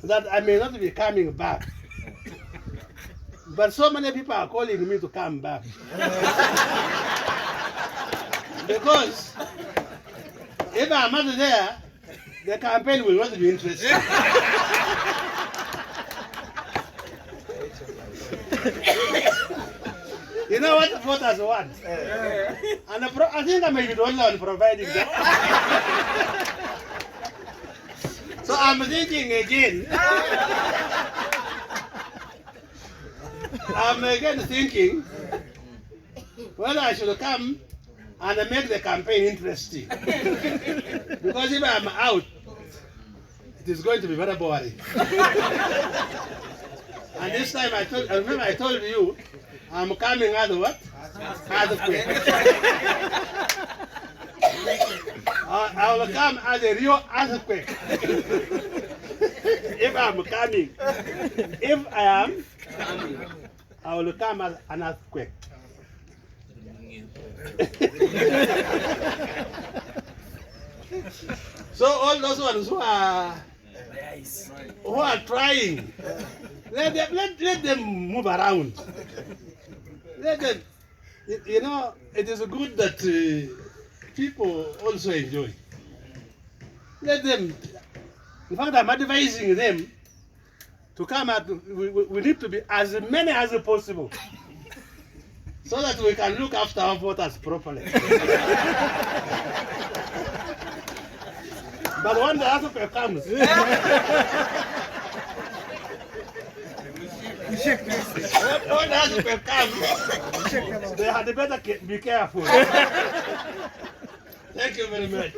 that I may not be coming back. But so many people are calling me to come back. Because if I'm not there, the campaign will not be interesting. You know what voters want? And I think I may be the only one providing that. So I'm thinking again. I'm again thinking whether I should come and make the campaign interesting. Because if I'm out, it is going to be very boring. And this time I told you, I'm coming as what? Earthquake. I will come as a real earthquake. If I'm coming. If I am, I will come as an earthquake. So all those ones who are trying, let them move around. Let them, you know, it is good that people also enjoy. Let them, in fact, I'm advising them to come out. We need to be as many as possible so that we can look after our voters properly. But when the earthquake comes, when the earthquake comes, they had better be careful. Thank you very much.